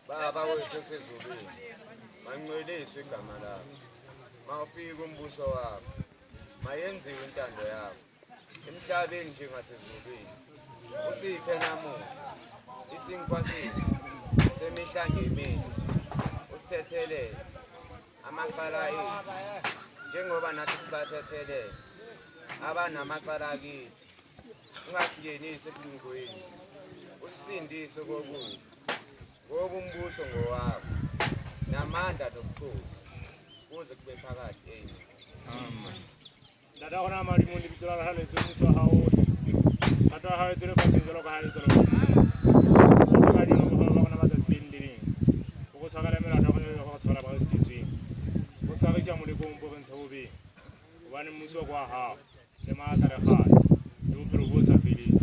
Baba wethu sezulwini manqweliswe igama lakho mawufika umbuso wakho mayenziwe intando yakho emhlabeni njengasezulwini usiphe namuhla isinkwa sethu semihla ngemihla usithethelele amacala ethu njengoba nathi sibathethelele abanamacala kithi ungasingenisi ekulungweni usindise kokubi ngoba umbuso ngowakho namandla nobukhosi kuze kube phakathi enye. Amen. Dada ona mali mundi bicara hal itu ni so hawo. Dada hal itu ni pasti jalo hal itu. Kali no ho na masa sindiri. Ko sagala mera na ko sagala ba stizwi. Ko sagala ya muri ko mbo ntsobi. Wani muso kwa ha. Tema tare ha. Yo provosa fili.